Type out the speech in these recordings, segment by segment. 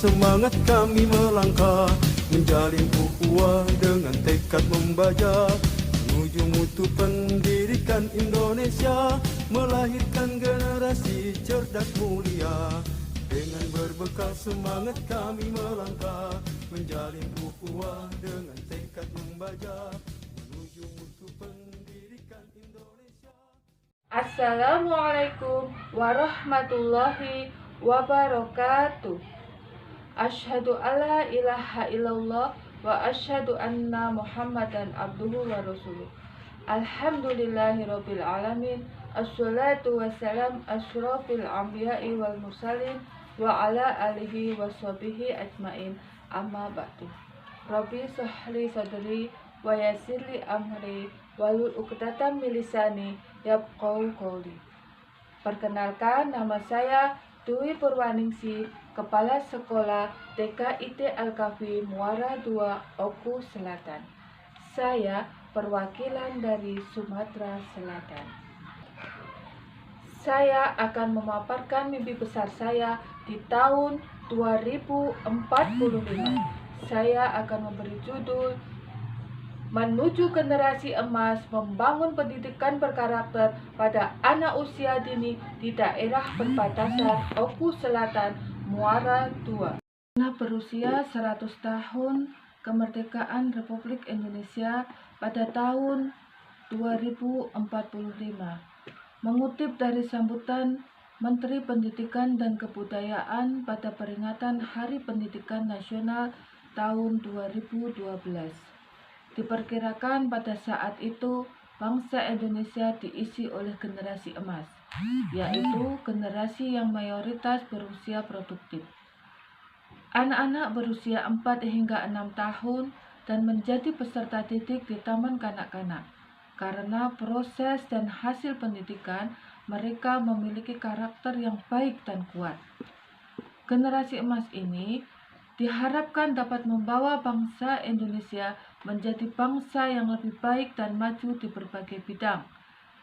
semangat kami melangkah, menjalin ukhuwah dengan tekad membaja, menuju mutu pendidikan Indonesia, melahirkan generasi cerdas mulia. Dengan berbekal semangat kami melangkah, menjalin ukhuwah dengan tekad membaja, menuju mutu pendidikan Indonesia. Assalamualaikum warahmatullahi wabarakatuh. Asyhadu alla ilaha illallah wa asyhadu anna Muhammadan abduhu wa rasuluh. Alhamdulillahirabbil alamin. Assalatu wassalam asyrafil anbiya'i wal mursalin wa ala alihi washabihi ajmain. Amma ba'du. Rabbi shrahli sadri wa yassirli amri wahlul 'uqdatam min lisani yafqahu qouli. Perkenalkan, nama saya Dwi Purwaningsih, Kepala Sekolah TK IT Al-Kafi Muara II, Oku Selatan. Saya perwakilan dari Sumatera Selatan. Saya akan memaparkan mimpi besar saya di tahun 2045. Saya akan memberi judul Menuju Generasi Emas, Membangun Pendidikan Berkarakter pada Anak Usia Dini di Daerah Perbatasan Oku Selatan, Muara II. Anak berusia 100 tahun kemerdekaan Republik Indonesia pada tahun 2045. Mengutip dari sambutan Menteri Pendidikan dan Kebudayaan pada peringatan Hari Pendidikan Nasional tahun 2012. Diperkirakan pada saat itu bangsa Indonesia diisi oleh generasi emas, yaitu generasi yang mayoritas berusia produktif. Anak-anak berusia 4 hingga 6 tahun dan menjadi peserta didik di taman kanak-kanak. Karena proses dan hasil pendidikan, mereka memiliki karakter yang baik dan kuat. Generasi emas ini diharapkan dapat membawa bangsa Indonesia menjadi bangsa yang lebih baik dan maju di berbagai bidang,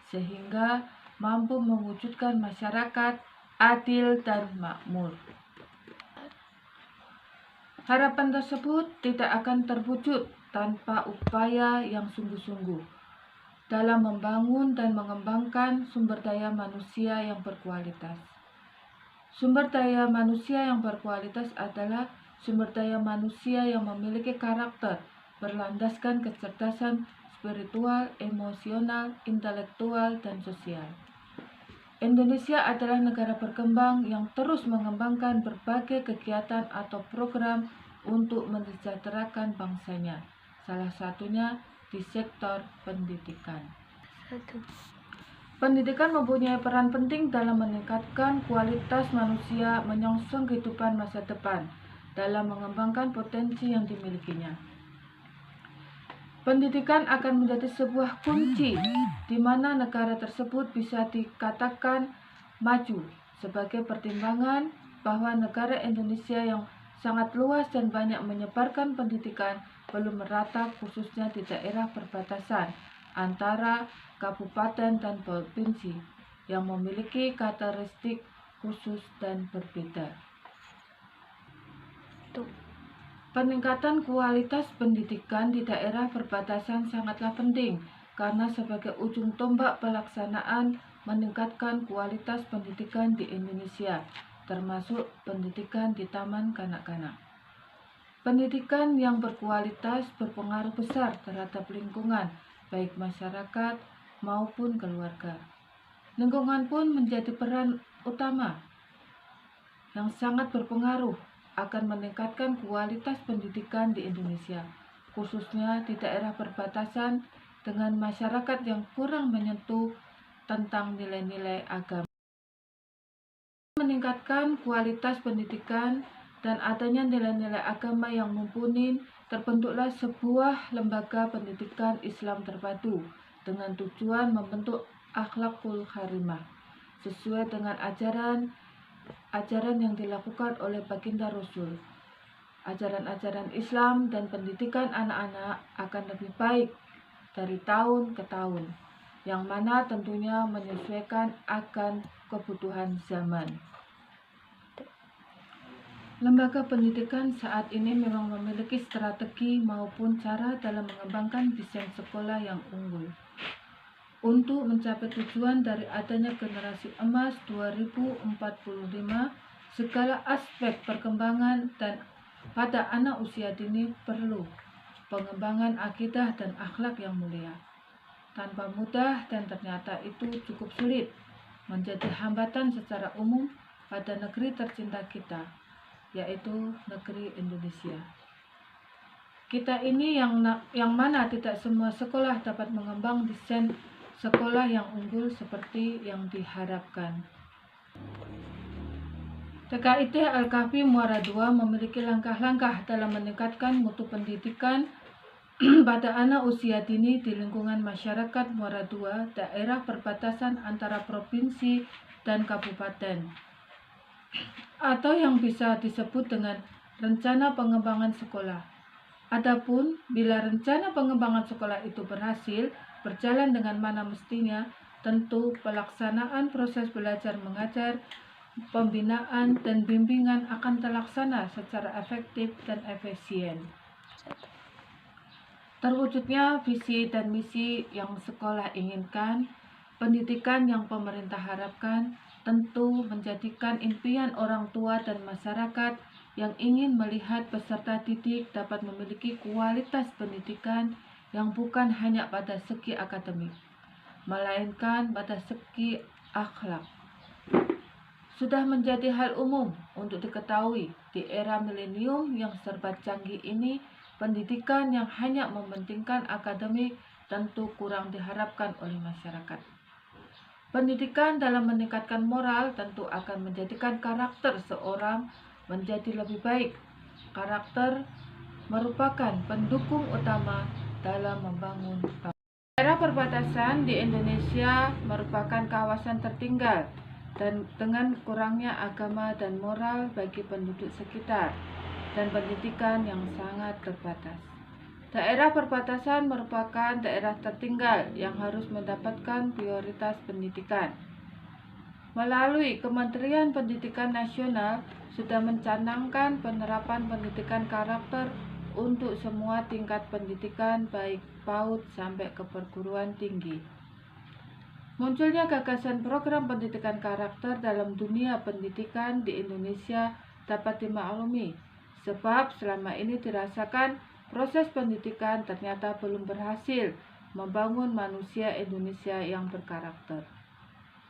sehingga mampu mewujudkan masyarakat adil dan makmur. Harapan tersebut tidak akan terwujud tanpa upaya yang sungguh-sungguh dalam membangun dan mengembangkan sumber daya manusia yang berkualitas. Sumber daya manusia yang berkualitas adalah sumber daya manusia yang memiliki karakter berlandaskan kecerdasan spiritual, emosional, intelektual, dan sosial. Indonesia adalah negara berkembang yang terus mengembangkan berbagai kegiatan atau program untuk mensejahterakan bangsanya, salah satunya di sektor pendidikan. Pendidikan mempunyai peran penting dalam meningkatkan kualitas manusia menyongsong kehidupan masa depan dalam mengembangkan potensi yang dimilikinya. Pendidikan akan menjadi sebuah kunci di mana negara tersebut bisa dikatakan maju sebagai pertimbangan bahwa negara Indonesia yang sangat luas dan banyak menyebarkan pendidikan belum merata, khususnya di daerah perbatasan antara kabupaten dan provinsi yang memiliki karakteristik khusus dan berbeda. Peningkatan kualitas pendidikan di daerah perbatasan sangatlah penting karena sebagai ujung tombak pelaksanaan meningkatkan kualitas pendidikan di Indonesia, termasuk pendidikan di taman kanak-kanak. Pendidikan yang berkualitas berpengaruh besar terhadap lingkungan, baik masyarakat maupun keluarga. Lingkungan pun menjadi peran utama yang sangat berpengaruh akan meningkatkan kualitas pendidikan di Indonesia, khususnya di daerah perbatasan dengan masyarakat yang kurang menyentuh tentang nilai-nilai agama. Meningkatkan kualitas pendidikan dan adanya nilai-nilai agama yang mumpuni, terbentuklah sebuah lembaga pendidikan Islam terpadu dengan tujuan membentuk akhlakul karimah sesuai dengan ajaran yang dilakukan oleh baginda Rasul. Ajaran-ajaran Islam dan pendidikan anak-anak akan lebih baik dari tahun ke tahun, yang mana tentunya menyesuaikan akan kebutuhan zaman. Lembaga pendidikan saat ini memang memiliki strategi maupun cara dalam mengembangkan desain sekolah yang unggul. Untuk mencapai tujuan dari adanya generasi emas 2045, segala aspek perkembangan dan pada anak usia dini perlu pengembangan akidah dan akhlak yang mulia. Tanpa mudah dan ternyata itu cukup sulit, menjadi hambatan secara umum pada negeri tercinta kita, yaitu negeri Indonesia. Kita ini yang mana tidak semua sekolah dapat mengembang desain sekolah yang unggul seperti yang diharapkan. TKIT Al-Kahfi Muara II memiliki langkah-langkah dalam meningkatkan mutu pendidikan pada anak usia dini di lingkungan masyarakat Muara II, daerah perbatasan antara provinsi dan kabupaten, atau yang bisa disebut dengan rencana pengembangan sekolah. Adapun bila rencana pengembangan sekolah itu berhasil berjalan dengan mana mestinya, tentu pelaksanaan proses belajar mengajar, pembinaan dan bimbingan akan terlaksana secara efektif dan efisien. Terwujudnya visi dan misi yang sekolah inginkan, pendidikan yang pemerintah harapkan, tentu menjadikan impian orang tua dan masyarakat yang ingin melihat peserta didik dapat memiliki kualitas pendidikan yang bukan hanya pada segi akademik, melainkan pada segi akhlak. Sudah menjadi hal umum untuk diketahui di era milenium yang serba canggih ini, pendidikan yang hanya mementingkan akademik tentu kurang diharapkan oleh masyarakat. Pendidikan dalam meningkatkan moral tentu akan menjadikan karakter seorang menjadi lebih baik. Karakter merupakan pendukung utama dalam membangun bangsa. Daerah perbatasan di Indonesia merupakan kawasan tertinggal dan dengan kurangnya agama dan moral bagi penduduk sekitar dan pendidikan yang sangat terbatas. Daerah perbatasan merupakan daerah tertinggal yang harus mendapatkan prioritas pendidikan. Melalui Kementerian Pendidikan Nasional sudah mencanangkan penerapan pendidikan karakter untuk semua tingkat pendidikan baik PAUD sampai ke perguruan tinggi. Munculnya gagasan program pendidikan karakter dalam dunia pendidikan di Indonesia dapat dimaklumi, sebab selama ini dirasakan proses pendidikan ternyata belum berhasil membangun manusia Indonesia yang berkarakter.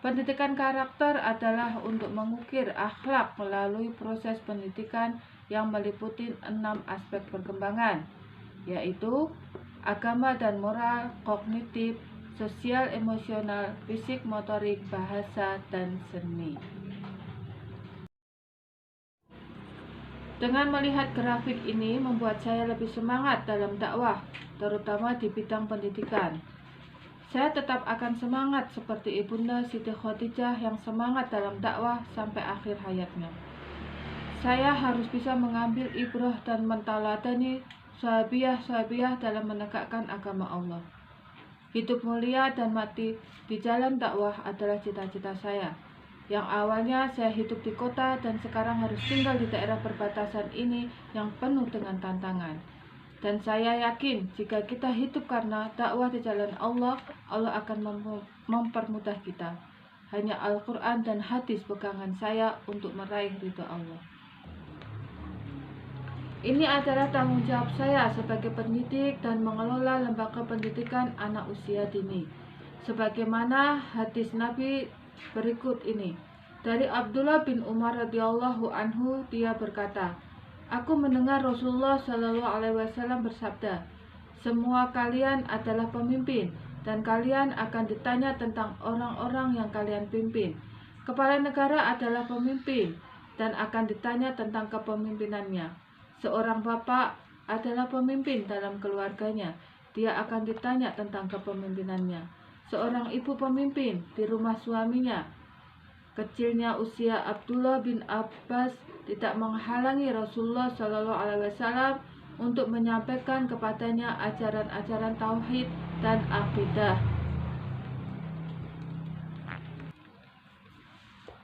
Pendidikan karakter adalah untuk mengukir akhlak melalui proses pendidikan yang meliputi 6 aspek perkembangan, yaitu agama dan moral, kognitif, sosial emosional, fisik motorik, bahasa, dan seni. Dengan melihat grafik ini membuat saya lebih semangat dalam dakwah, terutama di bidang pendidikan. Saya tetap akan semangat seperti Ibunda Siti Khadijah yang semangat dalam dakwah sampai akhir hayatnya. Saya harus bisa mengambil ibrah dan mentaladani sahabiah-sahabiah dalam menegakkan agama Allah. Hidup mulia dan mati di jalan dakwah adalah cita-cita saya. Yang awalnya saya hidup di kota dan sekarang harus tinggal di daerah perbatasan ini yang penuh dengan tantangan. Dan saya yakin jika kita hidup karena dakwah di jalan Allah, Allah akan mempermudah kita. Hanya Al-Quran dan hadis pegangan saya untuk meraih ridha Allah. Ini adalah tanggung jawab saya sebagai pendidik dan mengelola lembaga pendidikan anak usia dini. Sebagaimana hadis Nabi berikut ini. Dari Abdullah bin Umar radhiyallahu anhu, dia berkata, "Aku mendengar Rasulullah Shallallahu alaihi wasallam bersabda, semua kalian adalah pemimpin dan kalian akan ditanya tentang orang-orang yang kalian pimpin. Kepala negara adalah pemimpin dan akan ditanya tentang kepemimpinannya. Seorang bapak adalah pemimpin dalam keluarganya, dia akan ditanya tentang kepemimpinannya. Seorang ibu pemimpin di rumah suaminya." Kecilnya usia Abdullah bin Abbas tidak menghalangi Rasulullah Shallallahu alaihi wasallam untuk menyampaikan kepadanya ajaran-ajaran tauhid dan akidah.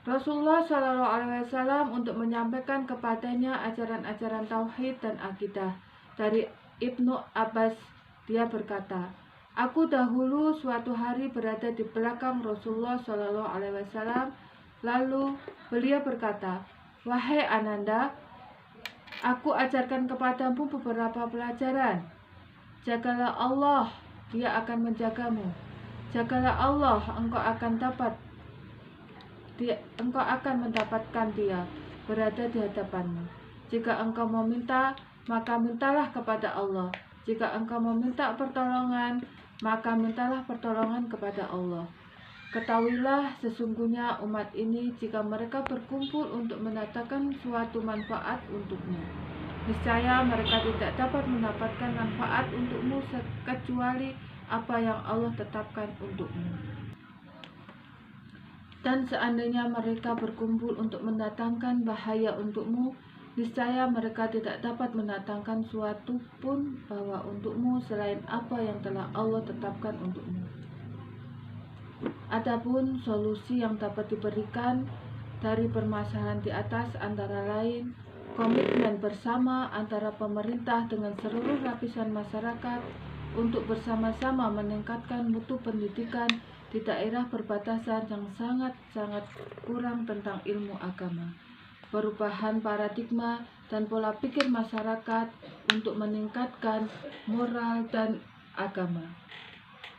Rasulullah Shallallahu Alaihi Wasallam untuk menyampaikan kepadanya ajaran-ajaran tauhid dan akidah. Dari Ibnu Abbas, dia berkata, aku dahulu suatu hari berada di belakang Rasulullah Shallallahu Alaihi Wasallam. Lalu beliau berkata, wahai Ananda, aku ajarkan kepadamu beberapa pelajaran. Jagalah Allah, Dia akan menjagamu. Jagalah Allah, engkau akan mendapatkan Dia berada di hadapanmu. Jika engkau meminta, maka mintalah kepada Allah. Jika engkau meminta pertolongan, maka mintalah pertolongan kepada Allah. Ketahuilah sesungguhnya umat ini jika mereka berkumpul untuk mendatangkan suatu manfaat untukmu, niscaya mereka tidak dapat mendapatkan manfaat untukmu kecuali apa yang Allah tetapkan untukmu. Dan seandainya mereka berkumpul untuk mendatangkan bahaya untukmu, niscaya mereka tidak dapat mendatangkan suatu pun bahwa untukmu selain apa yang telah Allah tetapkan untukmu. Adapun solusi yang dapat diberikan dari permasalahan di atas antara lain komitmen bersama antara pemerintah dengan seluruh lapisan masyarakat untuk bersama-sama meningkatkan mutu pendidikan di daerah perbatasan yang sangat-sangat kurang tentang ilmu agama, perubahan paradigma dan pola pikir masyarakat untuk meningkatkan moral dan agama,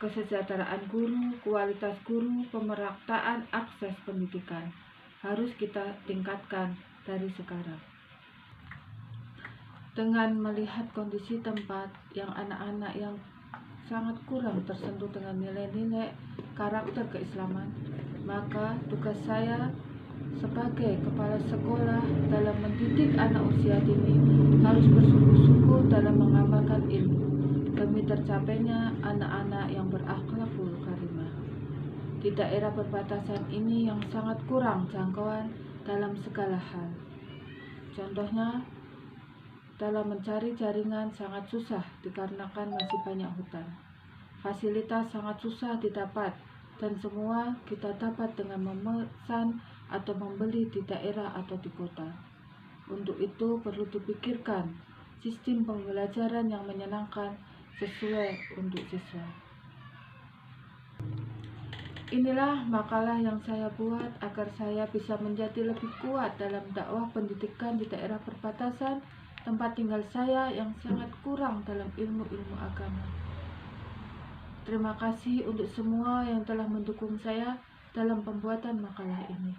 kesejahteraan guru, kualitas guru, pemerataan akses pendidikan harus kita tingkatkan dari sekarang. Dengan melihat kondisi tempat yang anak-anak yang sangat kurang tersentuh dengan nilai-nilai karakter keislaman, maka tugas saya sebagai kepala sekolah dalam mendidik anak usia dini harus bersungguh-sungguh dalam mengamalkan ilmu demi tercapainya anak-anak yang berakhlakul karimah di daerah perbatasan ini yang sangat kurang jangkauan dalam segala hal. Contohnya, dalam mencari jaringan sangat susah dikarenakan masih banyak hutan. Fasilitas sangat susah didapat dan semua kita dapat dengan memesan atau membeli di daerah atau di kota. Untuk itu perlu dipikirkan sistem pembelajaran yang menyenangkan sesuai untuk siswa. Inilah makalah yang saya buat agar saya bisa menjadi lebih kuat dalam dakwah pendidikan di daerah perbatasan tempat tinggal saya yang sangat kurang dalam ilmu-ilmu agama. Terima kasih untuk semua yang telah mendukung saya dalam pembuatan makalah ini.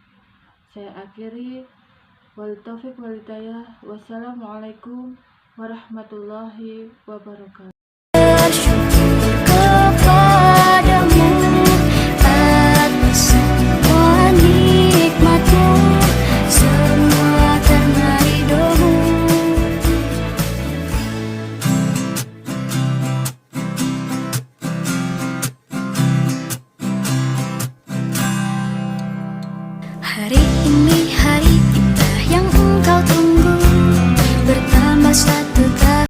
Saya akhiri, wal taufiq wal hidayah. Wassalamualaikum warahmatullahi wabarakatuh.